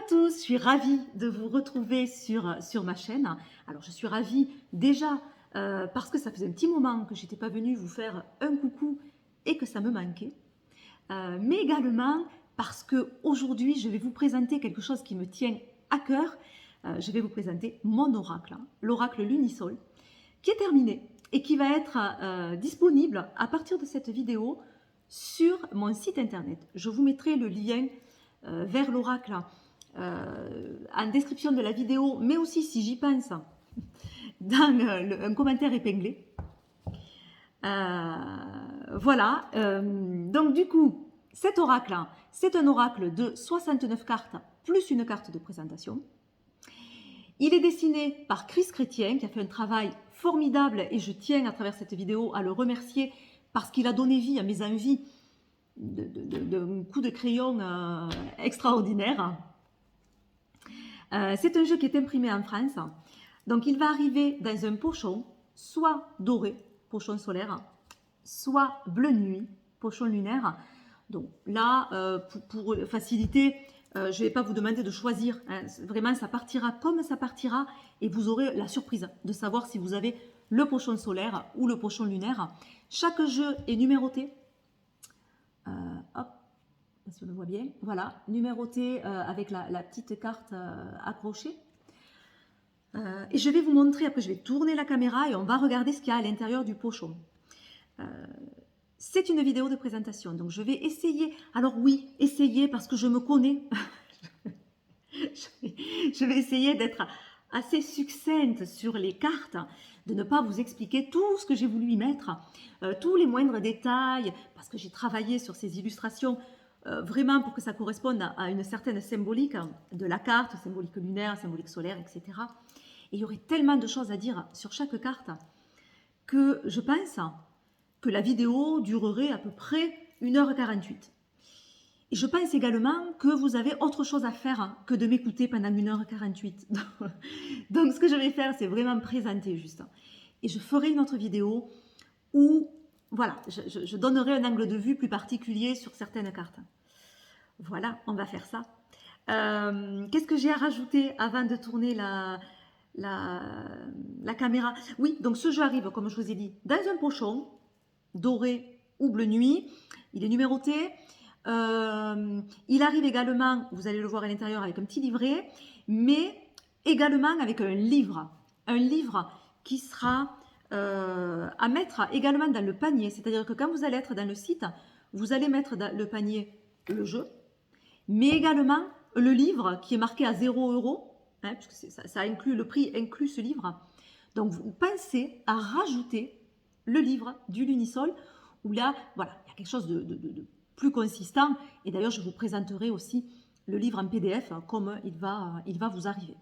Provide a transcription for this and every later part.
tous, je suis ravie de vous retrouver sur ma chaîne. Alors je suis ravie déjà parce que ça faisait un petit moment que je n'étais pas venue vous faire un coucou et que ça me manquait. Mais également parce qu'aujourd'hui je vais vous présenter quelque chose qui me tient à cœur. Je vais vous présenter mon oracle, l'oracle Lunisol, qui est terminé et qui va être disponible à partir de cette vidéo sur mon site internet. Je vous mettrai le lien vers l'oracle en description de la vidéo, mais aussi, si j'y pense, dans un commentaire épinglé. Voilà, donc du coup, cet oracle, c'est un oracle de 69 cartes, plus une carte de présentation. Il est dessiné par Chris Chrétien, qui a fait un travail formidable, et je tiens à travers cette vidéo à le remercier parce qu'il a donné vie à mes envies d'un coup de crayon extraordinaire. C'est un jeu qui est imprimé en France, donc il va arriver dans un pochon, soit doré, pochon solaire, soit bleu nuit, pochon lunaire. Donc là, pour faciliter, je ne vais pas vous demander de choisir, hein. Vraiment ça partira comme ça partira et vous aurez la surprise de savoir si vous avez le pochon solaire ou le pochon lunaire. Chaque jeu est numéroté. Hop, si on le voit bien, voilà, numéroté avec la petite carte accrochée. Et je vais vous montrer, après je vais tourner la caméra et on va regarder ce qu'il y a à l'intérieur du pochon. C'est une vidéo de présentation, donc je vais essayer, alors oui, essayer parce que je me connais, je vais essayer d'être assez succincte sur les cartes, de ne pas vous expliquer tout ce que j'ai voulu y mettre, tous les moindres détails, parce que j'ai travaillé sur ces illustrations vraiment pour que ça corresponde à une certaine symbolique de la carte, symbolique lunaire, symbolique solaire, etc. Et il y aurait tellement de choses à dire sur chaque carte que je pense que la vidéo durerait à peu près 1h48. Et je pense également que vous avez autre chose à faire que de m'écouter pendant 1h48. Donc ce que je vais faire, c'est vraiment présenter juste. Et je ferai une autre vidéo où, voilà, je donnerai un angle de vue plus particulier sur certaines cartes. Voilà, on va faire ça. Qu'est-ce que j'ai à rajouter avant de tourner la caméra? Oui, donc ce jeu arrive, comme je vous ai dit, dans un pochon doré ou bleu nuit. Il est numéroté. Il arrive également, vous allez le voir à l'intérieur, avec un petit livret, mais également avec un livre qui sera à mettre également dans le panier. C'est-à-dire que quand vous allez être dans le site, vous allez mettre dans le panier le jeu, mais également le livre qui est marqué à 0 €, hein, puisque ça inclut, le prix inclut ce livre. Donc vous pensez à rajouter le livre du Lunisol, où là, voilà, il y a quelque chose de plus consistant. Et d'ailleurs, je vous présenterai aussi le livre en PDF, comme il va vous arriver.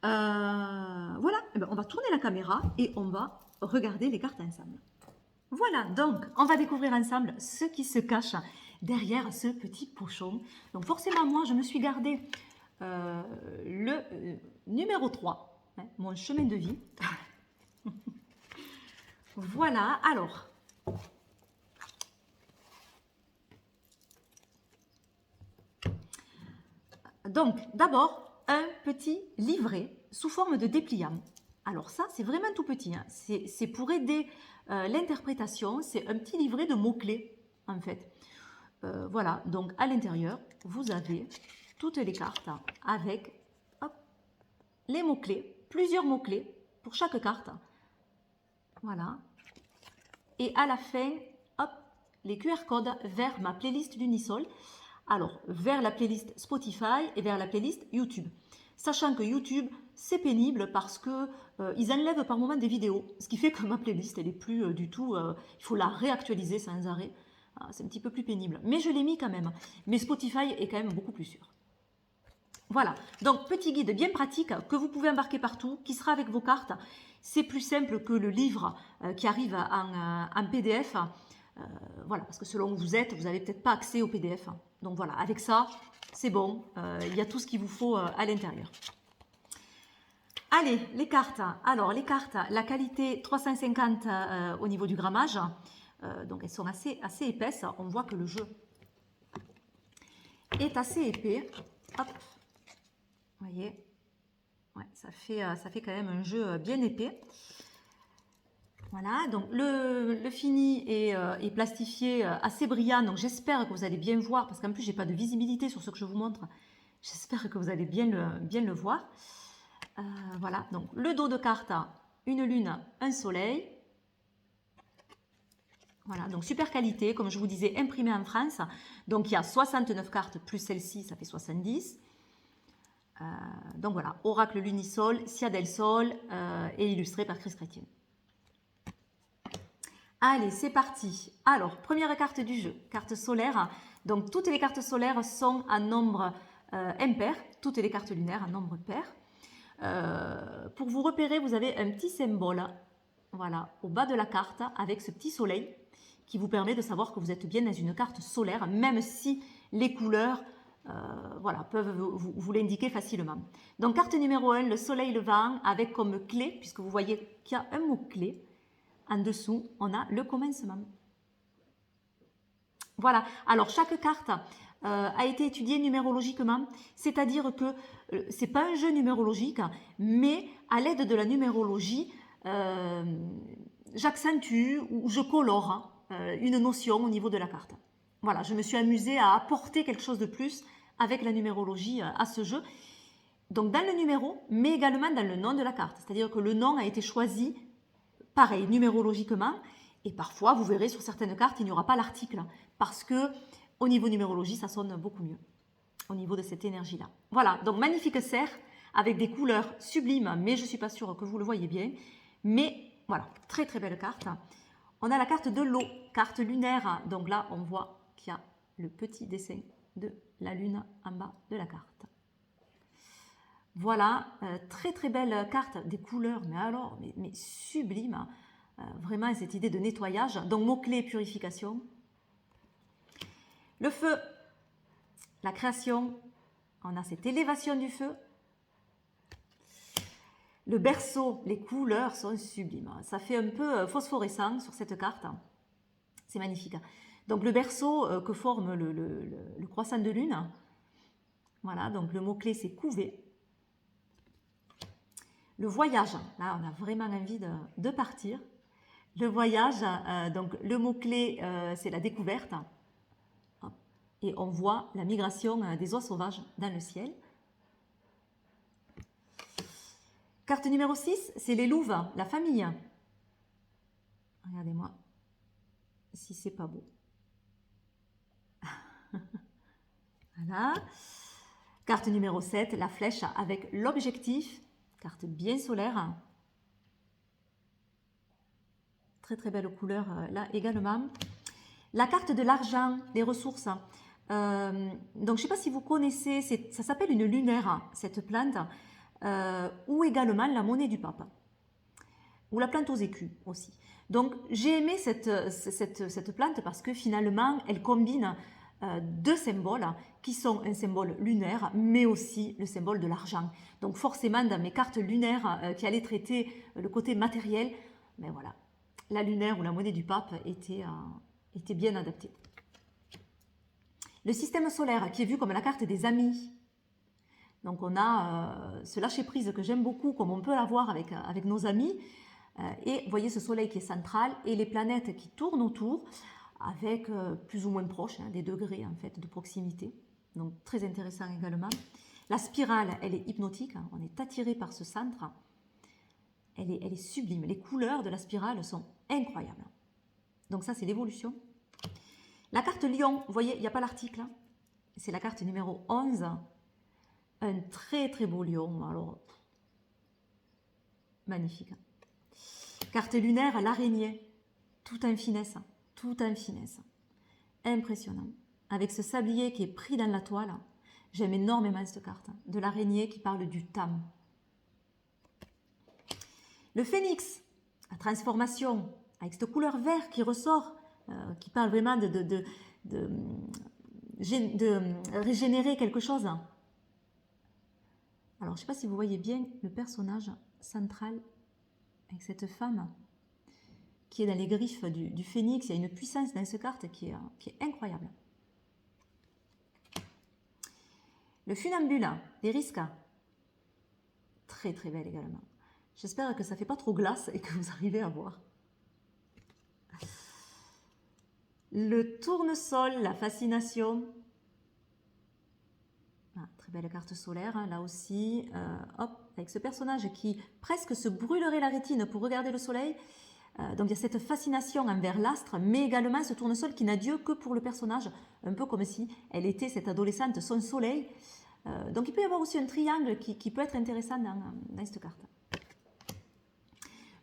Voilà, et bien, on va tourner la caméra et on va regarder les cartes ensemble. Voilà, donc on va découvrir ensemble ce qui se cache derrière ce petit pochon. Donc forcément, moi, je me suis gardé le numéro 3, hein, mon chemin de vie. Voilà, alors, donc d'abord un petit livret sous forme de dépliant. Alors ça, c'est vraiment tout petit, hein. C'est pour aider l'interprétation, c'est un petit livret de mots-clés en fait. Voilà, donc à l'intérieur, vous avez toutes les cartes avec hop, les mots-clés, plusieurs mots-clés pour chaque carte. Voilà. Et à la fin, hop, les QR codes vers ma playlist Lunisol. Alors, vers la playlist Spotify et vers la playlist YouTube. Sachant que YouTube, c'est pénible parce que ils enlèvent par moment des vidéos. Ce qui fait que ma playlist, elle n'est plus du tout... il faut la réactualiser sans arrêt. C'est un petit peu plus pénible. Mais je l'ai mis quand même. Mais Spotify est quand même beaucoup plus sûr. Voilà, donc petit guide bien pratique que vous pouvez embarquer partout, qui sera avec vos cartes. C'est plus simple que le livre qui arrive en PDF. Voilà, parce que selon où vous êtes, vous n'avez peut-être pas accès au PDF. Donc voilà, avec ça, c'est bon. Il y a tout ce qu'il vous faut à l'intérieur. Allez, les cartes. Alors, les cartes, la qualité 350 au niveau du grammage. Donc, elles sont assez épaisses. On voit que le jeu est assez épais. Hop, vous voyez, ouais, ça fait quand même un jeu bien épais. Voilà, donc le fini est plastifié assez brillant, donc j'espère que vous allez bien voir, parce qu'en plus j'ai pas de visibilité sur ce que je vous montre. J'espère que vous allez bien le voir. Voilà, donc le dos de carte, une lune, un soleil. Voilà, donc super qualité, comme je vous disais, imprimé en France. Donc il y a 69 cartes plus celle-ci, ça fait 70. Donc voilà, Oracle Lunisol, Sia del Sol et illustré par Chris Chrétien. Allez, c'est parti. Alors, première carte du jeu, carte solaire. Donc toutes les cartes solaires sont en nombre impair, toutes les cartes lunaires en nombre pair. Pour vous repérer, vous avez un petit symbole, voilà, au bas de la carte avec ce petit soleil qui vous permet de savoir que vous êtes bien dans une carte solaire, même si les couleurs voilà, peuvent vous l'indiquer facilement. Donc carte numéro 1, le soleil levant avec comme clé, puisque vous voyez qu'il y a un mot-clé, en dessous, on a le commencement. Voilà, alors chaque carte a été étudiée numérologiquement, c'est-à-dire que ce n'est pas un jeu numérologique, mais à l'aide de la numérologie, j'accentue ou je colore une notion au niveau de la carte. Voilà, je me suis amusée à apporter quelque chose de plus avec la numérologie à ce jeu. Donc dans le numéro, mais également dans le nom de la carte. C'est-à-dire que le nom a été choisi, pareil, numérologiquement. Et parfois, vous verrez sur certaines cartes, il n'y aura pas l'article. Parce que au niveau numérologie, ça sonne beaucoup mieux. Au niveau de cette énergie-là. Voilà, donc magnifique cerf avec des couleurs sublimes, mais je ne suis pas sûre que vous le voyez bien. Mais voilà, très très belle carte. On a la carte de l'eau, carte lunaire. Donc là, on voit qu'il y a le petit dessin de la lune en bas de la carte. Voilà, très très belle carte, des couleurs, mais alors, mais sublime. Vraiment cette idée de nettoyage. Donc mot-clé purification. Le feu, la création, on a cette élévation du feu. Le berceau, les couleurs sont sublimes. Ça fait un peu phosphorescent sur cette carte. C'est magnifique. Donc le berceau que forme le croissant de lune. Voilà, donc le mot-clé c'est couver. Le voyage, là on a vraiment envie de partir. Le voyage, donc le mot-clé c'est la découverte. Et on voit la migration des oies sauvages dans le ciel. Carte numéro 6, c'est les louves, la famille. Regardez-moi si c'est pas beau. Voilà. Carte numéro 7, la flèche avec l'objectif. Carte bien solaire. Très très belle couleur là également. La carte de l'argent, les ressources. Donc je ne sais pas si vous connaissez, ça s'appelle une lunaire, cette plante, ou également la monnaie du pape, ou la plante aux écus aussi. Donc j'ai aimé cette plante parce que finalement elle combine deux symboles qui sont un symbole lunaire mais aussi le symbole de l'argent. Donc forcément dans mes cartes lunaires qui allaient traiter le côté matériel, mais voilà, la lunaire ou la monnaie du pape était bien adaptée. Le système solaire qui est vu comme la carte des amis. Donc on a ce lâcher-prise que j'aime beaucoup comme on peut l'avoir avec nos amis. Et vous voyez ce soleil qui est central et les planètes qui tournent autour avec plus ou moins proches, des degrés en fait de proximité. Donc très intéressant également. La spirale, elle est hypnotique, on est attiré par ce centre. Elle est sublime. Les couleurs de la spirale sont incroyables. Donc ça, c'est l'évolution. La carte Lion, vous voyez, il n'y a pas l'article. C'est la carte numéro 11. Un très très beau lion. Alors, magnifique. Carte lunaire, l'araignée. Tout en finesse. Tout en finesse. Impressionnant. Avec ce sablier qui est pris dans la toile. J'aime énormément cette carte. De l'araignée qui parle du tam. Le phénix, la transformation, avec cette couleur vert qui ressort, qui parle vraiment de régénérer quelque chose. Alors, je ne sais pas si vous voyez bien le personnage central avec cette femme qui est dans les griffes du phénix. Il y a une puissance dans cette carte qui est incroyable. Le funambule, des risques. Très très belle également. J'espère que ça ne fait pas trop glace et que vous arrivez à voir. Le tournesol, la fascination. Ah, très belle carte solaire, hein, là aussi. Hop, avec ce personnage qui presque se brûlerait la rétine pour regarder le soleil. Donc il y a cette fascination envers l'astre, mais également ce tournesol qui n'a Dieu que pour le personnage, un peu comme si elle était, cette adolescente, son soleil. Donc il peut y avoir aussi un triangle qui peut être intéressant dans cette carte.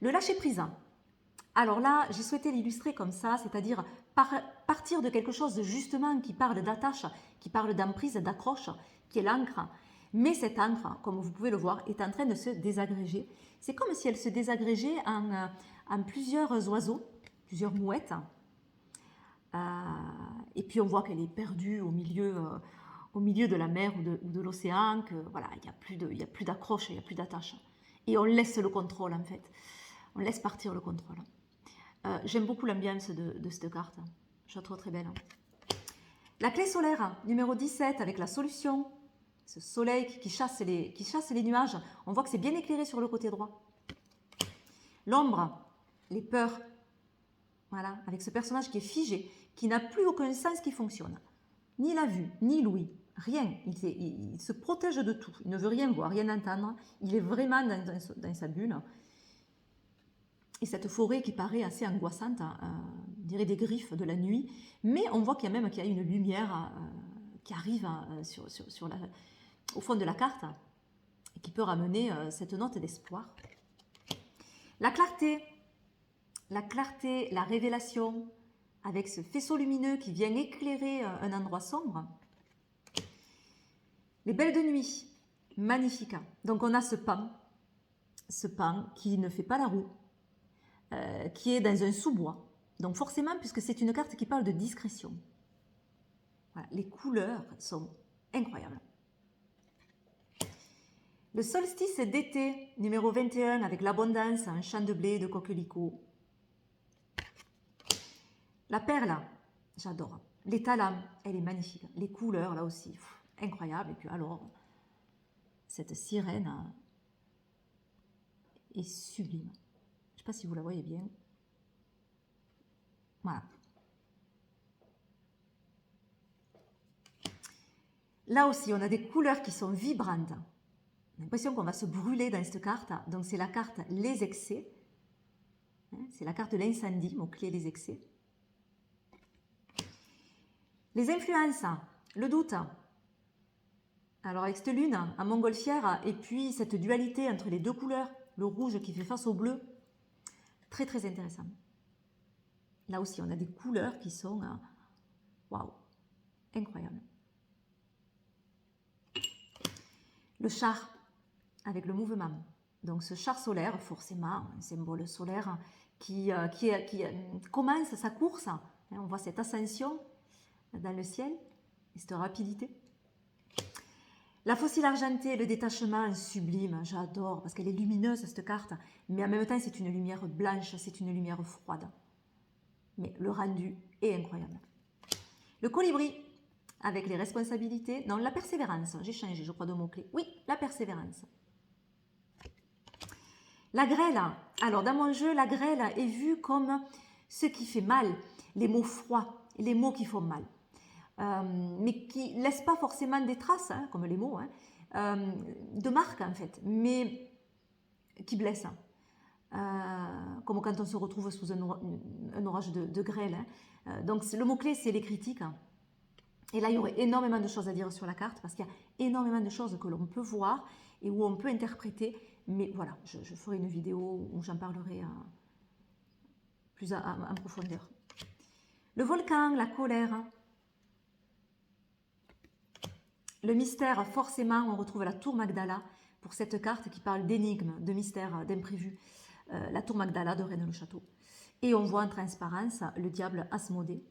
Le lâcher-prise. Alors là, j'ai souhaité l'illustrer comme ça, c'est-à-dire partir de quelque chose justement qui parle d'attache, qui parle d'emprise, d'accroche, qui est l'encre. Mais cette encre, comme vous pouvez le voir, est en train de se désagréger. C'est comme si elle se désagrégeait en plusieurs oiseaux, plusieurs mouettes. Et puis on voit qu'elle est perdue au milieu de la mer ou de l'océan, que voilà, il n'y a plus d'accroche, il n'y a plus d'attache. Et on laisse le contrôle en fait. On laisse partir le contrôle. J'aime beaucoup l'ambiance de cette carte. Je la trouve très belle. La clé solaire, numéro 17, avec la solution. Ce soleil qui chasse les nuages. On voit que c'est bien éclairé sur le côté droit. L'ombre, les peurs. Voilà, avec ce personnage qui est figé, qui n'a plus aucun sens qui fonctionne. Ni la vue, ni l'ouïe, rien. Il se protège de tout. Il ne veut rien voir, rien entendre. Il est vraiment dans sa bulle. Et cette forêt qui paraît assez angoissante, on dirait des griffes de la nuit, mais on voit qu'il y a une lumière qui arrive au fond de la carte et qui peut ramener cette note d'espoir. La clarté, la révélation, avec ce faisceau lumineux qui vient éclairer un endroit sombre. Les belles de nuit, magnifiques. Donc on a ce pan qui ne fait pas la roue, qui est dans un sous-bois. Donc forcément, puisque c'est une carte qui parle de discrétion. Voilà, les couleurs sont incroyables. Le solstice d'été, numéro 21, avec l'abondance, un champ de blé, de coquelicots. La perle, j'adore. L'étalame, elle est magnifique. Les couleurs, là aussi, incroyable. Et puis alors, cette sirène est sublime. Je ne sais pas si vous la voyez bien. Voilà. Là aussi, on a des couleurs qui sont vibrantes. On a l'impression qu'on va se brûler dans cette carte. Donc, c'est la carte Les Excès. C'est la carte de l'incendie, mot-clé Les Excès. Les influences, le doute. Alors, avec cette lune en montgolfière, et puis cette dualité entre les deux couleurs, le rouge qui fait face au bleu, très très intéressant. Là aussi, on a des couleurs qui sont waouh, incroyables. Le char, avec le mouvement. Donc ce char solaire, forcément, un symbole solaire qui commence sa course. On voit cette ascension dans le ciel, et cette rapidité. La fossile argentée, le détachement sublime, j'adore, parce qu'elle est lumineuse cette carte, mais en même temps c'est une lumière blanche, c'est une lumière froide. Mais le rendu est incroyable. Le colibri, avec les responsabilités, non, la persévérance, j'ai changé, je crois, de mot-clé. Oui, la persévérance. La grêle, alors dans mon jeu, la grêle est vue comme ce qui fait mal, les mots froids, les mots qui font mal. Mais qui ne laissent pas forcément des traces, hein, comme les mots, hein, de marque en fait, mais qui blessent. Comme quand on se retrouve sous un orage de grêle. Hein. Donc le mot-clé, c'est les critiques. Et là, il y aurait énormément de choses à dire sur la carte, parce qu'il y a énormément de choses que l'on peut voir et où on peut interpréter. Mais voilà, je ferai une vidéo où j'en parlerai plus en profondeur. Le volcan, la colère. Le mystère, forcément, on retrouve la tour Magdala pour cette carte qui parle d'énigmes, de mystères, d'imprévus. La tour Magdala de Rennes-le-Château. Et on voit en transparence le diable Asmodée.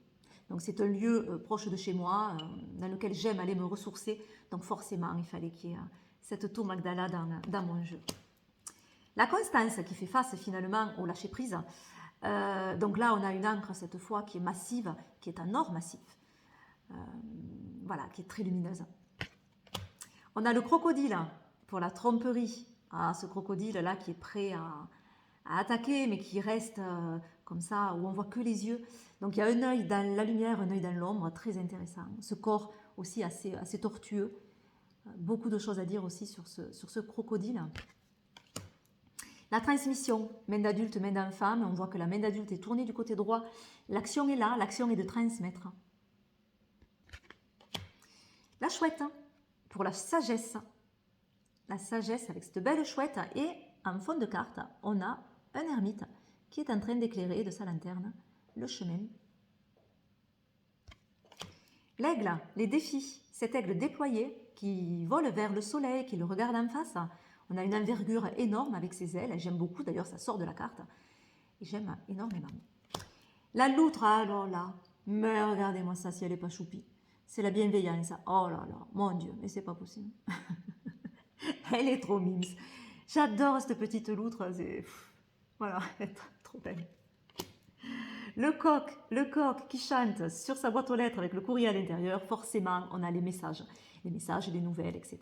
Donc c'est un lieu proche de chez moi, dans lequel j'aime aller me ressourcer. Donc forcément, il fallait qu'il y ait cette tour Magdala dans mon jeu. La constance qui fait face finalement au lâcher-prise. Donc là, on a une encre cette fois qui est massive, qui est en or massif. Voilà, qui est très lumineuse. On a le crocodile pour la tromperie. Ah, ce crocodile-là qui est prêt à attaquer, mais qui reste comme ça, où on voit que les yeux. Donc il y a un œil dans la lumière, un œil dans l'ombre, très intéressant. Ce corps aussi assez tortueux. Beaucoup de choses à dire aussi sur ce crocodile. La transmission, main d'adulte, main d'enfant, on voit que la main d'adulte est tournée du côté droit. L'action est là, l'action est de transmettre. La chouette, pour la sagesse. La sagesse avec cette belle chouette. Et en fond de carte, on a un ermite qui est en train d'éclairer de sa lanterne le chemin. L'aigle, les défis. Cet aigle déployé qui vole vers le soleil, qui le regarde en face. On a une envergure énorme avec ses ailes. J'aime beaucoup, d'ailleurs ça sort de la carte. Et j'aime énormément. La loutre, alors là, mais regardez-moi ça si elle n'est pas choupie. C'est la bienveillance. Oh là là, mon Dieu, mais c'est pas possible. Elle est trop mimes. J'adore cette petite loutre. Voilà, elle est trop belle. Le coq qui chante sur sa boîte aux lettres avec le courrier à l'intérieur, forcément, on a les messages, les nouvelles, etc.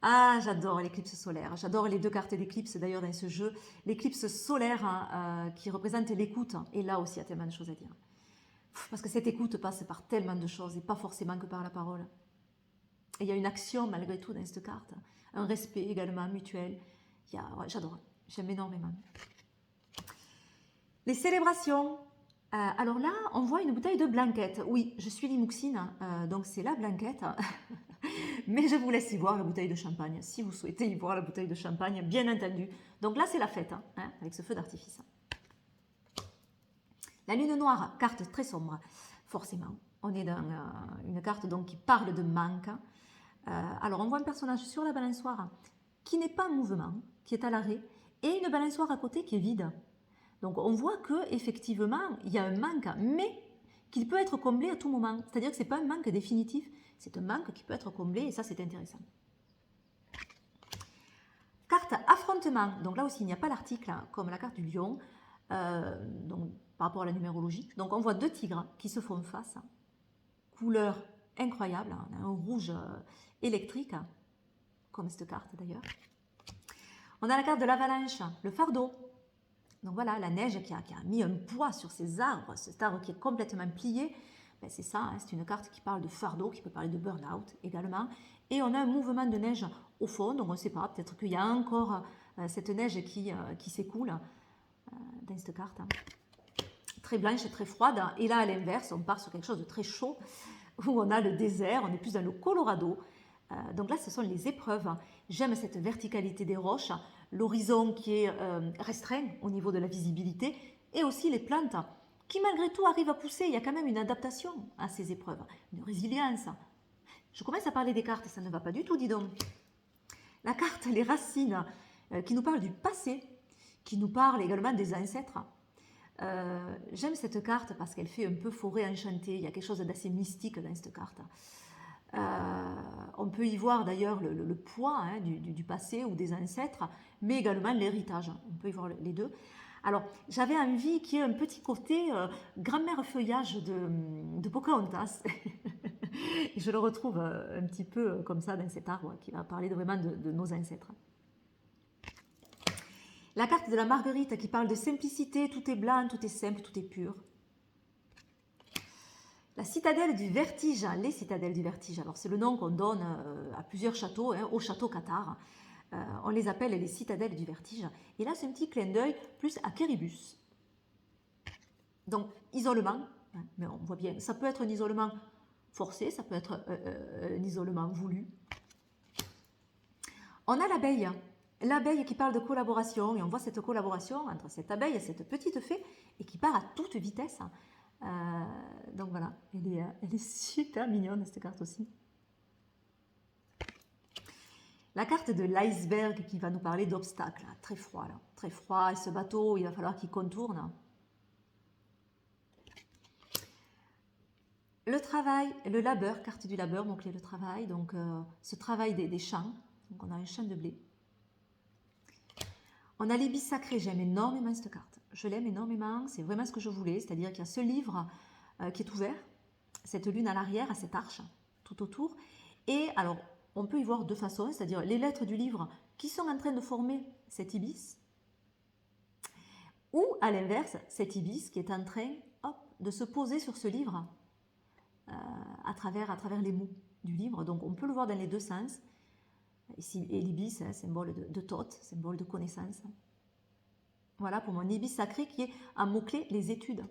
Ah, j'adore l'éclipse solaire. J'adore les deux cartes d'éclipse d'ailleurs dans ce jeu. L'éclipse solaire qui représente l'écoute. Et là aussi, il y a tellement de choses à dire. Parce que cette écoute passe par tellement de choses et pas forcément que par la parole. Et il y a une action malgré tout dans cette carte. Un respect également mutuel. Ouais, j'adore. J'aime énormément. Les célébrations. Alors là, on voit une bouteille de blanquette. Oui, je suis Limouxine, donc c'est la blanquette. Mais je vous laisse y voir la bouteille de champagne, si vous souhaitez y voir la bouteille de champagne, bien entendu. Donc là, c'est la fête, hein, avec ce feu d'artifice. La lune noire, carte très sombre, forcément. On est dans une carte donc, qui parle de manque. Alors, on voit un personnage sur la balançoire qui n'est pas en mouvement, qui est à l'arrêt, et une balançoire à côté qui est vide. Donc, on voit qu'effectivement, il y a un manque, mais qu'il peut être comblé à tout moment. C'est-à-dire que ce n'est pas un manque définitif, c'est un manque qui peut être comblé, et ça, c'est intéressant. Carte affrontement. Donc là aussi, il n'y a pas l'article, comme la carte du lion, donc, par rapport à la numérologie. Donc, on voit deux tigres qui se font face. Couleur incroyable, on a un rouge électrique, comme cette carte d'ailleurs. On a la carte de l'avalanche, le fardeau. Donc voilà, la neige qui a mis un poids sur ces arbres, cet arbre qui est complètement plié. Ben c'est ça, hein, c'est une carte qui parle de fardeau, qui peut parler de burn-out également. Et on a un mouvement de neige au fond, donc on ne sait pas, peut-être qu'il y a encore cette neige qui s'écoule dans cette carte. Très blanche et très froide. Et là, à l'inverse, on part sur quelque chose de très chaud, où on a le désert, on est plus dans le Colorado. Donc là, ce sont les épreuves. J'aime cette verticalité des roches, l'horizon qui est restreint au niveau de la visibilité, et aussi les plantes qui malgré tout arrivent à pousser. Il y a quand même une adaptation à ces épreuves, une résilience. Je commence à parler des cartes, ça ne va pas du tout, dis donc. La carte, les racines, qui nous parle du passé, qui nous parle également des ancêtres. J'aime cette carte parce qu'elle fait un peu forêt enchantée. Il y a quelque chose d'assez mystique dans cette carte. On peut y voir d'ailleurs le poids hein, du passé ou des ancêtres, mais également l'héritage. On peut y voir les deux. Alors, j'avais envie qu'il y ait un petit côté grand-mère feuillage de Pocahontas. Et je le retrouve un petit peu comme ça dans cet arbre qui va parler vraiment de nos ancêtres. La carte de la marguerite qui parle de simplicité, tout est blanc, tout est simple, tout est pur. La citadelle du vertige, les citadelles du vertige, alors c'est le nom qu'on donne à plusieurs châteaux, hein, au château Qatar. On les appelle les citadelles du vertige. Et là, c'est un petit clin d'œil plus à Kéribus. Donc, isolement, hein, mais on voit bien, ça peut être un isolement forcé, ça peut être un isolement voulu. On a l'abeille qui parle de collaboration, et on voit cette collaboration entre cette abeille et cette petite fée, et qui part à toute vitesse. Donc voilà, elle est super mignonne cette carte aussi. La carte de l'iceberg qui va nous parler d'obstacles, très froid là, très froid, et ce bateau, il va falloir qu'il contourne. Le travail, le labeur, carte du labeur, mot-clé le travail, donc ce travail des champs, donc on a un champ de blé. On a l'épice sacrée, j'aime énormément cette carte, je l'aime énormément, c'est vraiment ce que je voulais, c'est-à-dire qu'il y a ce livre qui est ouvert, cette lune à l'arrière, à cette arche, tout autour, Et alors, on peut y voir deux façons, c'est-à-dire les lettres du livre qui sont en train de former cet ibis, ou à l'inverse, cet ibis qui est en train hop, de se poser sur ce livre à travers les mots du livre. Donc on peut le voir dans les deux sens. Ici, et l'ibis, symbole de Thoth, symbole de connaissance. Voilà pour mon ibis sacré qui est un mot-clé, les études.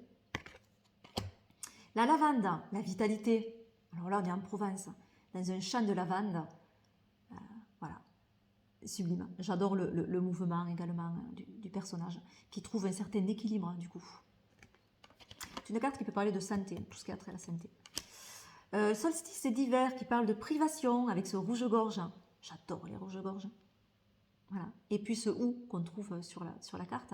La lavande, la vitalité. Alors là, on est en Provence, dans un champ de lavande. Voilà, sublime. J'adore le mouvement également du personnage, qui trouve un certain équilibre du coup. C'est une carte qui peut parler de santé, tout ce qui a trait à la santé. Solstice d'hiver qui parle de privation avec ce rouge-gorge. J'adore les rouges-gorges. Voilà. Et puis ce ou qu'on trouve sur la carte.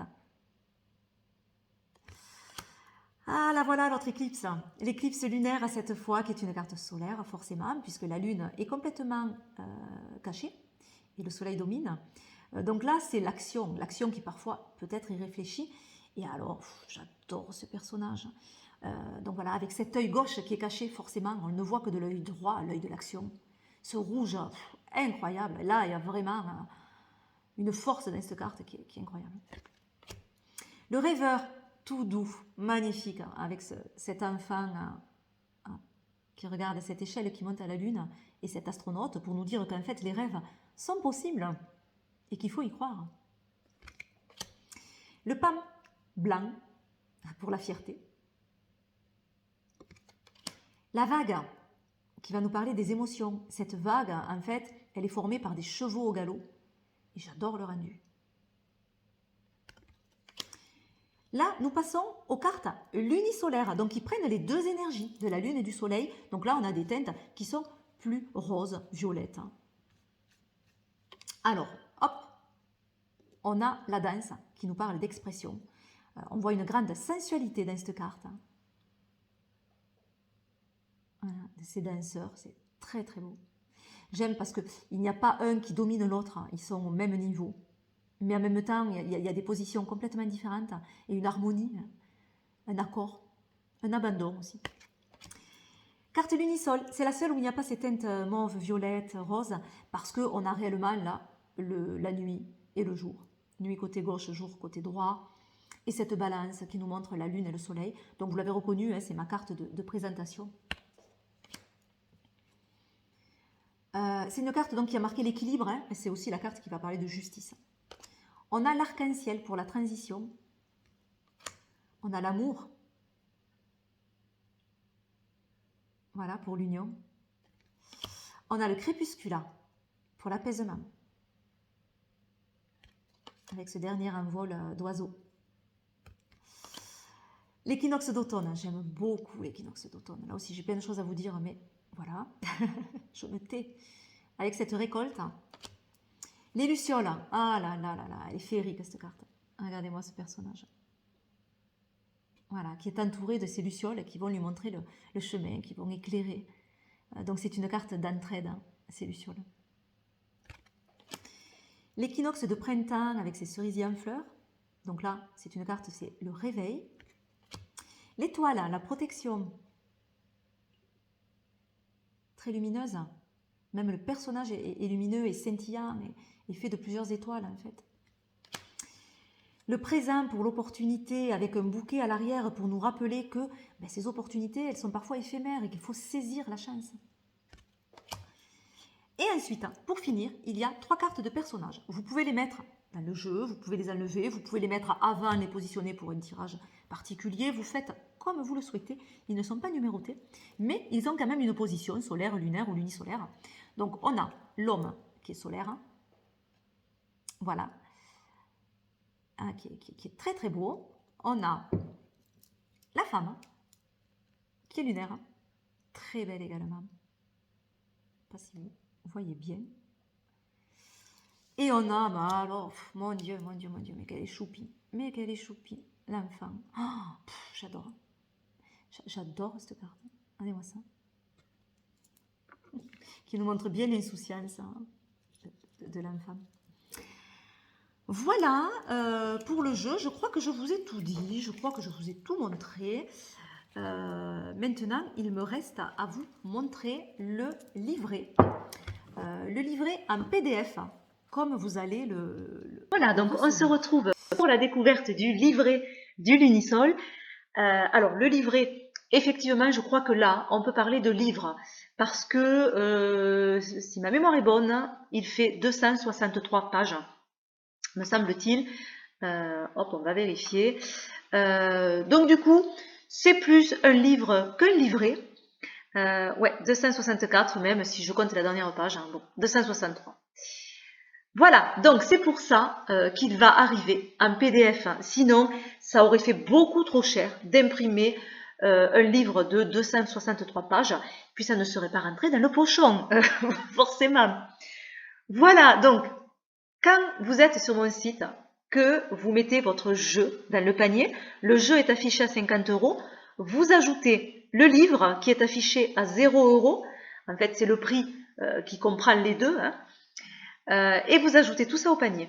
Ah là voilà notre éclipse. L'éclipse lunaire à cette fois qui est une carte solaire forcément puisque la lune est complètement cachée et le soleil domine. Donc là c'est l'action qui parfois peut être irréfléchie. Et alors j'adore ce personnage. Donc voilà, avec cet œil gauche qui est caché forcément, on ne voit que de l'œil droit, l'œil de l'action. Ce rouge, incroyable. Là il y a vraiment une force dans cette carte qui est incroyable. Le rêveur, tout doux, magnifique, avec cet enfant qui regarde cette échelle qui monte à la lune et cet astronaute pour nous dire qu'en fait les rêves sont possibles et qu'il faut y croire. Le pan blanc pour la fierté. La vague qui va nous parler des émotions. Cette vague, en fait, elle est formée par des chevaux au galop et j'adore le rendu. Là, nous passons aux cartes lunisolaires, donc qui prennent les deux énergies de la lune et du soleil. Donc là, on a des teintes qui sont plus roses, violettes. Alors, hop, on a la danse qui nous parle d'expression. On voit une grande sensualité dans cette carte. Voilà, de ces danseurs, c'est très très beau. J'aime parce qu'il n'y a pas un qui domine l'autre, ils sont au même niveau. Mais en même temps, il y a des positions complètement différentes et une harmonie, un accord, un abandon aussi. Carte lunisol, c'est la seule où il n'y a pas ces teintes mauve, violette, rose, parce qu'on a réellement là la nuit et le jour. Nuit côté gauche, jour côté droit, et cette balance qui nous montre la lune et le soleil. Donc vous l'avez reconnu, hein, c'est ma carte de présentation. C'est une carte donc, qui a marqué l'équilibre, hein, et c'est aussi la carte qui va parler de justice. On a l'arc-en-ciel pour la transition. On a l'amour. Voilà, pour l'union. On a le crépuscula pour l'apaisement. Avec ce dernier envol d'oiseaux. L'équinoxe d'automne. J'aime beaucoup l'équinoxe d'automne. Là aussi, j'ai plein de choses à vous dire, mais voilà. Je me tais. Avec cette récolte. Les lucioles. Ah là là là là. Elle est féerique, cette carte. Regardez-moi ce personnage. Voilà, qui est entouré de ces lucioles qui vont lui montrer le chemin, qui vont éclairer. Donc c'est une carte d'entraide, hein, ces lucioles. L'équinoxe de printemps avec ses cerisiers en fleurs. Donc là, c'est une carte, c'est le réveil. L'étoile, la protection. Très lumineuse. Même le personnage est lumineux et scintillant et fait de plusieurs étoiles en fait. Le présent pour l'opportunité avec un bouquet à l'arrière pour nous rappeler que ces opportunités, elles sont parfois éphémères et qu'il faut saisir la chance. Et ensuite, pour finir, il y a 3 cartes de personnages. Vous pouvez les mettre dans le jeu, vous pouvez les enlever, vous pouvez les mettre avant, les positionner pour un tirage particulier. Vous faites comme vous le souhaitez. Ils ne sont pas numérotés, mais ils ont quand même une position solaire, lunaire ou lunisolaire. Donc on a l'homme qui est solaire. Voilà. Qui est très très beau. On a la femme qui est lunaire, très belle également. Pas si vous voyez bien. Et on a, alors, mon Dieu, mais qu'elle est choupie. Mais qu'elle est choupie, l'enfant. Oh, j'adore. J'adore cette carte. Regardez-moi ça. Qui nous montre bien l'insouciance de l'enfant. Voilà pour le jeu. Je crois que je vous ai tout dit. Je crois que je vous ai tout montré. Maintenant, il me reste à vous montrer le livret. Le livret en PDF, comme vous allez Voilà, donc on se retrouve pour la découverte du livret du Lunisol. Alors, le livret, effectivement, je crois que là, on peut parler de livre, parce que, si ma mémoire est bonne, il fait 263 pages, me semble-t-il. Hop, on va vérifier. Donc, du coup, c'est plus un livre qu'un livret. Ouais, 264 même, si je compte la dernière page. Hein, bon, 263. Voilà, donc c'est pour ça qu'il va arriver en PDF. Sinon, ça aurait fait beaucoup trop cher d'imprimer un livre de 263 pages, puis ça ne serait pas rentré dans le pochon, forcément. Voilà, donc, quand vous êtes sur mon site, que vous mettez votre jeu dans le panier, le jeu est affiché à 50 €, vous ajoutez le livre qui est affiché à 0 €, en fait c'est le prix qui comprend les deux, hein, et vous ajoutez tout ça au panier.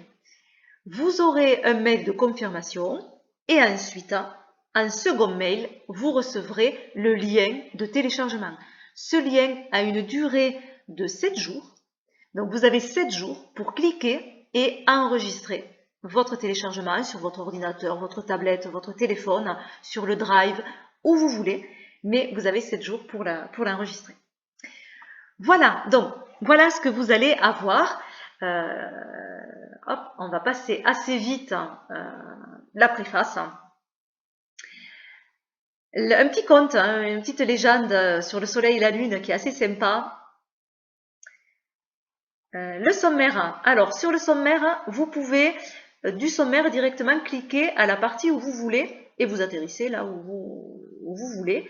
Vous aurez un mail de confirmation et ensuite, en second mail, vous recevrez le lien de téléchargement. Ce lien a une durée de 7 jours. Donc, vous avez 7 jours pour cliquer et enregistrer votre téléchargement sur votre ordinateur, votre tablette, votre téléphone, sur le Drive, où vous voulez. Mais vous avez 7 jours pour l'enregistrer. Voilà, donc, voilà ce que vous allez avoir. Hop, on va passer assez vite la préface. Un petit conte, hein, une petite légende sur le soleil et la lune qui est assez sympa. Le sommaire. Alors, sur le sommaire, vous pouvez du sommaire directement cliquer à la partie où vous voulez et vous atterrissez là où vous voulez.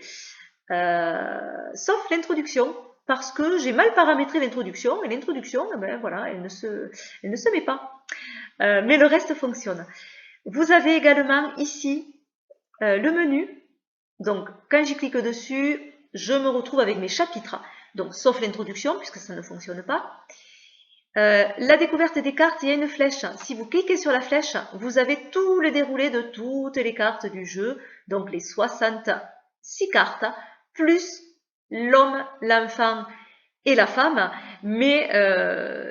Sauf l'introduction, parce que j'ai mal paramétré l'introduction, et l'introduction, ben voilà, elle ne se met pas. Mais le reste fonctionne. Vous avez également ici le menu. Donc, quand j'y clique dessus, je me retrouve avec mes chapitres. Donc, sauf l'introduction, puisque ça ne fonctionne pas. La découverte des cartes, il y a une flèche. Si vous cliquez sur la flèche, vous avez tout le déroulé de toutes les cartes du jeu, donc les 66 cartes, plus l'homme, l'enfant et la femme, mais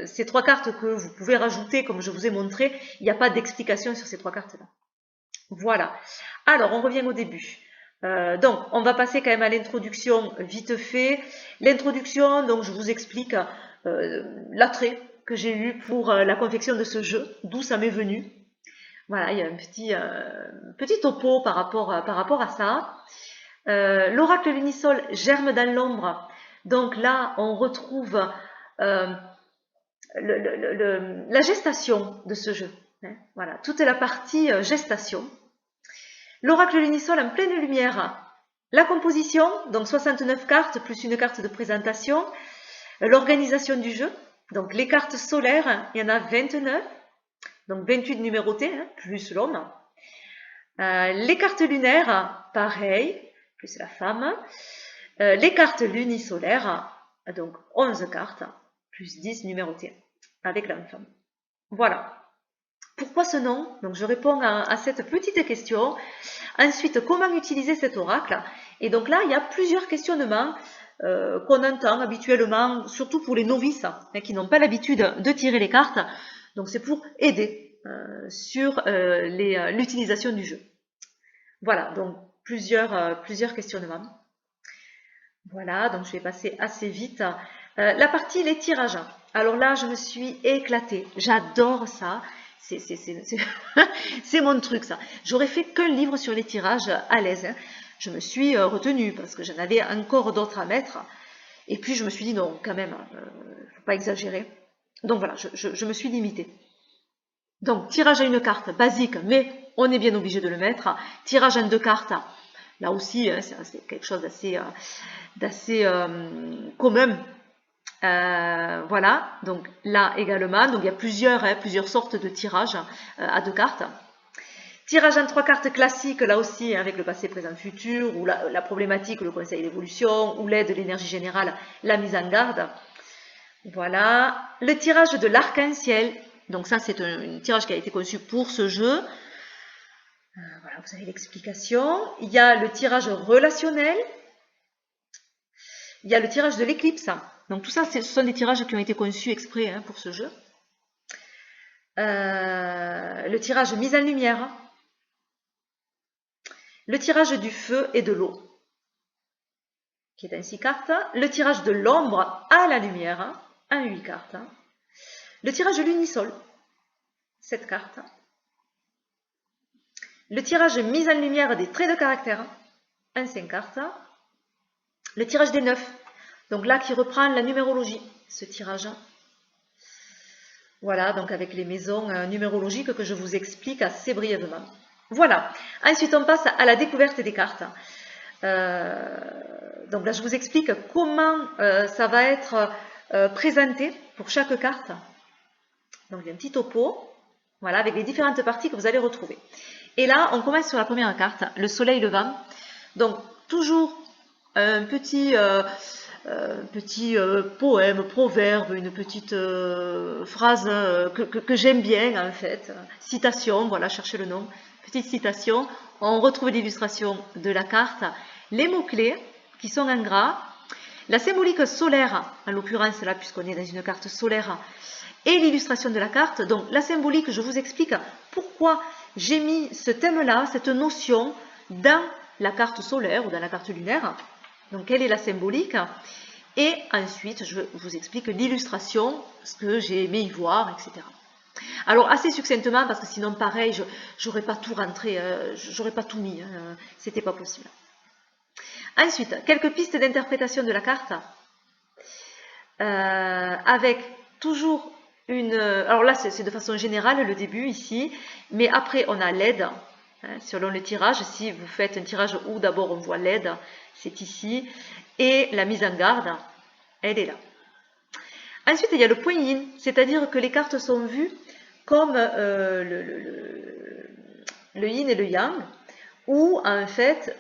ces 3 cartes que vous pouvez rajouter, comme je vous ai montré, il n'y a pas d'explication sur ces 3 cartes-là. Voilà. Alors, on revient au début. Donc, on va passer quand même à l'introduction vite fait. L'introduction, donc je vous explique l'attrait que j'ai eu pour la confection de ce jeu, d'où ça m'est venu. Voilà, il y a un petit topo par rapport à ça. L'oracle Lunisol germe dans l'ombre. Donc là, on retrouve la gestation de ce jeu. Hein, voilà, toute la partie gestation. L'oracle Lunisol en pleine lumière. La composition, donc 69 cartes plus une carte de présentation. L'organisation du jeu, donc les cartes solaires, il y en a 29, donc 28 numérotées, hein, plus l'homme. Les cartes lunaires, pareil, plus la femme. Les cartes lunisolaires, donc 11 cartes, plus 10 numérotées, avec l'enfant. Voilà. Pourquoi ce nom? Donc je réponds à cette petite question. Ensuite, comment utiliser cet oracle? Et donc là, il y a plusieurs questionnements qu'on entend habituellement, surtout pour les novices hein, qui n'ont pas l'habitude de tirer les cartes. Donc c'est pour aider sur l'utilisation du jeu. Voilà, donc plusieurs questionnements. Voilà, donc je vais passer assez vite. La partie les tirages. Alors là, je me suis éclatée. J'adore ça. C'est mon truc ça. J'aurais fait qu'un livre sur les tirages à l'aise. Hein. Je me suis retenue parce que j'en avais encore d'autres à mettre. Et puis je me suis dit non, quand même, faut pas exagérer. Donc voilà, je me suis limitée. Donc tirage à une carte, basique, mais on est bien obligé de le mettre. Tirage en 2 cartes, là aussi, hein, c'est quelque chose d'assez commun. Voilà, donc là également, donc il y a plusieurs sortes de tirages à 2 cartes. Tirage en 3 cartes classiques, là aussi, avec le passé, présent, futur, ou la problématique, le conseil d'évolution, ou l'aide, l'énergie générale, la mise en garde. Voilà. Le tirage de l'arc-en-ciel, donc ça c'est un tirage qui a été conçu pour ce jeu. Voilà, vous avez l'explication. Il y a le tirage relationnel. Il y a le tirage de l'éclipse. Donc tout ça, ce sont des tirages qui ont été conçus exprès pour ce jeu. Le tirage mise en lumière. Le tirage du feu et de l'eau, qui est en 6 cartes. Le tirage de l'ombre à la lumière, en 8 cartes. Le tirage de l'unisol, 7 cartes. Le tirage mise en lumière des traits de caractère, en 5 cartes. Le tirage des 9, donc là qui reprend la numérologie, ce tirage. Voilà, donc avec les maisons numérologiques que je vous explique assez brièvement. Voilà, ensuite on passe à la découverte des cartes. Donc là je vous explique comment ça va être présenté pour chaque carte. Donc il y a un petit topo, voilà, avec les différentes parties que vous allez retrouver. Et là on commence sur la première carte, le soleil levant. Donc toujours un petit poème, proverbe, une petite phrase que j'aime bien en fait, citation, voilà, cherchez le nom, petite citation. On retrouve l'illustration de la carte, les mots-clés qui sont en gras, la symbolique solaire, en l'occurrence là puisqu'on est dans une carte solaire, et l'illustration de la carte. Donc la symbolique, je vous explique pourquoi j'ai mis ce thème-là, cette notion dans la carte solaire ou dans la carte lunaire. Donc quelle est la symbolique? Et ensuite je vous explique l'illustration, ce que j'ai aimé y voir, etc. Alors assez succinctement, parce que sinon pareil, j'aurais pas tout rentré, j'aurais pas tout mis, c'était pas possible. Ensuite, quelques pistes d'interprétation de la carte, avec toujours une... Alors là c'est de façon générale le début ici, mais après on a l'aide, selon le tirage. Si vous faites un tirage où d'abord on voit l'aide, c'est ici, et la mise en garde, elle est là. Ensuite il y a le point yin, c'est-à-dire que les cartes sont vues comme le yin et le yang, où en fait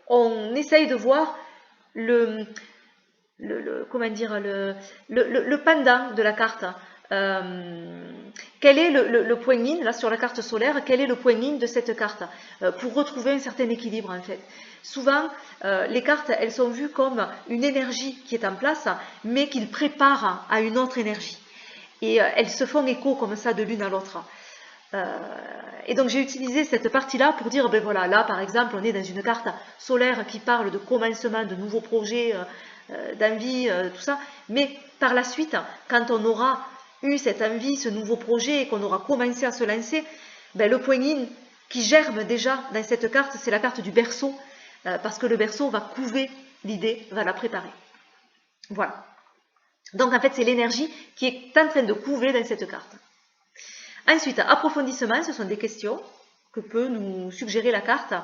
on essaye de voir comment dire, le pendant de la carte. Quel est le point yin, là sur la carte solaire, quel est le point yin de cette carte, pour retrouver un certain équilibre en fait. Souvent, les cartes, elles sont vues comme une énergie qui est en place, mais qui prépare à une autre énergie. Et elles se font écho comme ça de l'une à l'autre. Et donc j'ai utilisé cette partie-là pour dire, ben voilà, là par exemple, on est dans une carte solaire qui parle de commencement, de nouveaux projets, d'envie, tout ça. Mais par la suite, quand on aura eu cette envie, ce nouveau projet, et qu'on aura commencé à se lancer, ben, le point yin qui germe déjà dans cette carte, c'est la carte du berceau, parce que le berceau va couver l'idée, va la préparer. Voilà. Donc en fait, c'est l'énergie qui est en train de couver dans cette carte. Ensuite, approfondissement, ce sont des questions que peut nous suggérer la carte.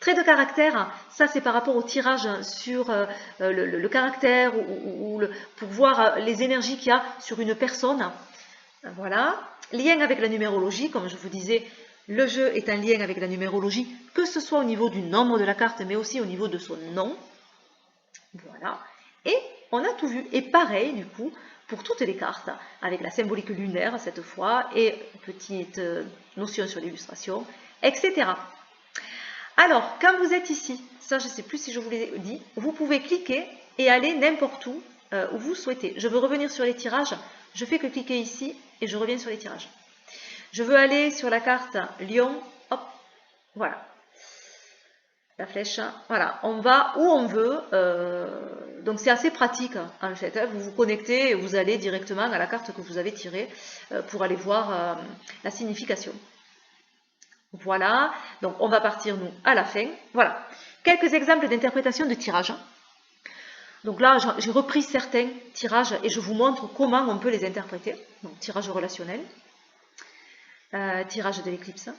Trait de caractère, ça c'est par rapport au tirage sur le caractère, pour voir les énergies qu'il y a sur une personne. Voilà. Lien avec la numérologie, comme je vous disais, le jeu est en lien avec la numérologie, que ce soit au niveau du nombre de la carte, mais aussi au niveau de son nom. Voilà. Et on a tout vu. Et pareil, du coup, pour toutes les cartes, avec la symbolique lunaire cette fois, et petite notion sur l'illustration, etc. Alors, quand vous êtes ici, ça je ne sais plus si je vous l'ai dit, vous pouvez cliquer et aller n'importe où vous souhaitez. Je veux revenir sur les tirages, je fais que cliquer ici et je reviens sur les tirages. Je veux aller sur la carte Lion, hop, voilà. La flèche, voilà, on va où on veut, donc c'est assez pratique en fait, vous vous connectez et vous allez directement à la carte que vous avez tirée pour aller voir la signification. Voilà, donc on va partir nous à la fin. Voilà, quelques exemples d'interprétation de tirage. Donc là, j'ai repris certains tirages et je vous montre comment on peut les interpréter. Donc tirage relationnel, tirage de l'éclipse,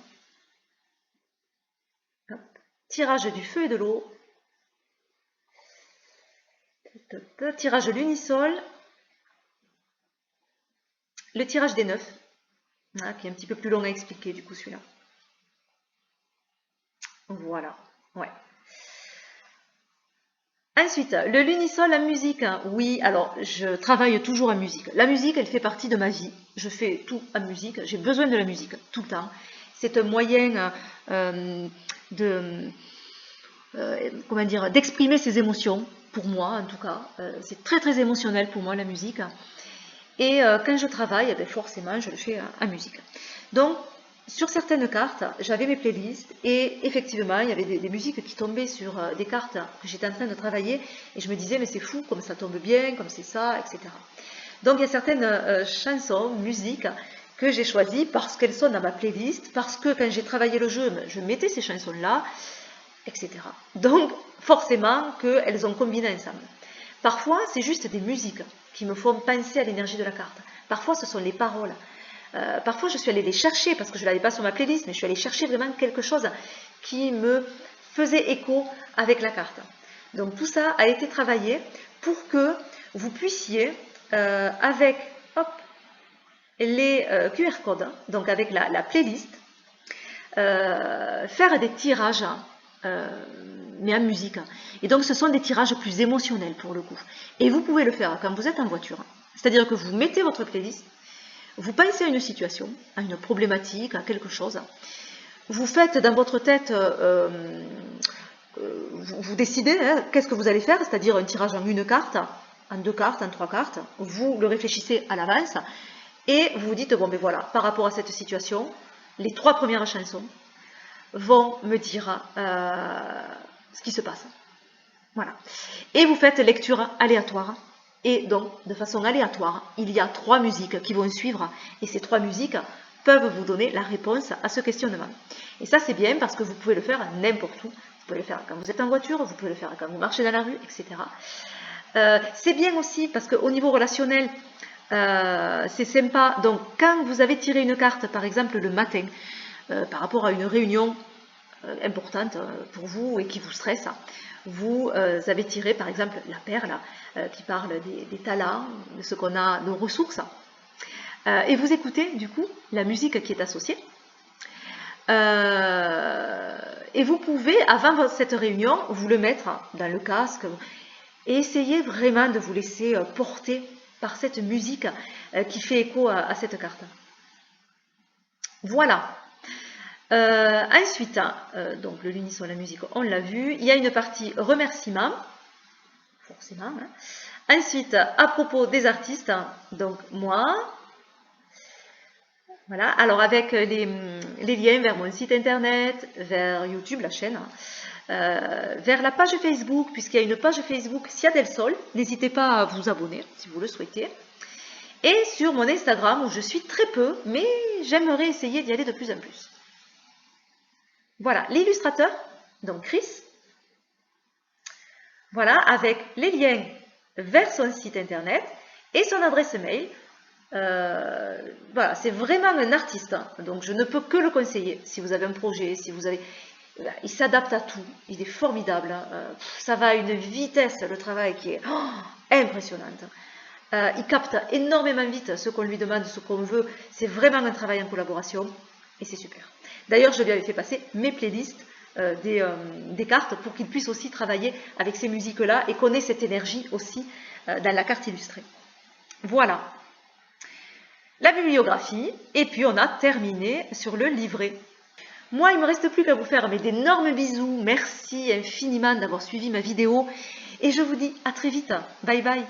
tirage du feu et de l'eau, tirage de l'unisol, le tirage des 9, qui est un petit peu plus long à expliquer du coup celui-là. Voilà, ouais. Ensuite, le lunisol, la musique. Oui, alors je travaille toujours en musique. La musique, elle fait partie de ma vie. Je fais tout en musique. J'ai besoin de la musique tout le temps. c'est un moyen comment dire, d'exprimer ses émotions, pour moi en tout cas. C'est très très émotionnel pour moi la musique. Et quand je travaille, eh bien, forcément, je le fais en musique. Donc, sur certaines cartes, j'avais mes playlists et effectivement, il y avait des musiques qui tombaient sur des cartes que j'étais en train de travailler et je me disais, mais c'est fou, comme ça tombe bien, comme c'est ça, etc. Donc, il y a certaines chansons, musiques que j'ai choisies parce qu'elles sont dans ma playlist, parce que quand j'ai travaillé le jeu, je mettais ces chansons-là, etc. Donc, forcément qu'elles ont combiné ensemble. Parfois, c'est juste des musiques qui me font penser à l'énergie de la carte. Parfois, ce sont les paroles. Parfois, je suis allée les chercher parce que je ne l'avais pas sur ma playlist, mais je suis allée chercher vraiment quelque chose qui me faisait écho avec la carte. Donc, tout ça a été travaillé pour que vous puissiez, avec les QR codes, donc avec la playlist, faire des tirages, mais en musique. Et donc, ce sont des tirages plus émotionnels pour le coup. Et vous pouvez le faire quand vous êtes en voiture. C'est-à-dire que vous mettez votre playlist, vous pensez à une situation, à une problématique, à quelque chose. Vous faites dans votre tête, vous décidez qu'est-ce que vous allez faire, c'est-à-dire un tirage en une carte, en deux cartes, en trois cartes. Vous le réfléchissez à l'avance et vous vous dites, bon ben voilà, par rapport à cette situation, les trois premières chansons vont me dire ce qui se passe. Voilà. Et vous faites lecture aléatoire. Et donc, de façon aléatoire, il y a trois musiques qui vont suivre. Et ces trois musiques peuvent vous donner la réponse à ce questionnement. Et ça, c'est bien parce que vous pouvez le faire n'importe où. Vous pouvez le faire quand vous êtes en voiture, vous pouvez le faire quand vous marchez dans la rue, etc. C'est bien aussi parce qu'au niveau relationnel, c'est sympa. Donc, quand vous avez tiré une carte, par exemple le matin, par rapport à une réunion importante pour vous et qui vous stresse, vous avez tiré par exemple la perle qui parle des talents, de ce qu'on a, nos ressources, et vous écoutez du coup la musique qui est associée. Et vous pouvez, avant cette réunion, vous le mettre dans le casque et essayer vraiment de vous laisser porter par cette musique qui fait écho à cette carte. Voilà. Ensuite, donc le l'unisson, la musique, on l'a vu. Il y a une partie remerciement, forcément. Ensuite, à propos des artistes, donc moi, voilà. Alors avec les liens vers mon site internet, vers YouTube, la chaîne, vers la page Facebook, puisqu'il y a une page Facebook Sia del Sol, n'hésitez pas à vous abonner si vous le souhaitez. Et sur mon Instagram où je suis très peu, mais j'aimerais essayer d'y aller de plus en plus. Voilà, l'illustrateur, donc Chris, voilà, avec les liens vers son site internet et son adresse mail. Voilà, c'est vraiment un artiste, donc je ne peux que le conseiller. Si vous avez un projet, si vous avez... Il s'adapte à tout, il est formidable, ça va à une vitesse, le travail qui est impressionnante. Il capte énormément vite ce qu'on lui demande, ce qu'on veut, c'est vraiment un travail en collaboration et c'est super. D'ailleurs, je lui avais fait passer mes playlists des cartes pour qu'il puisse aussi travailler avec ces musiques-là et qu'on ait cette énergie aussi dans la carte illustrée. Voilà. La bibliographie, et puis on a terminé sur le livret. Moi, il ne me reste plus qu'à vous faire d'énormes bisous. Merci infiniment d'avoir suivi ma vidéo et je vous dis à très vite. Bye bye.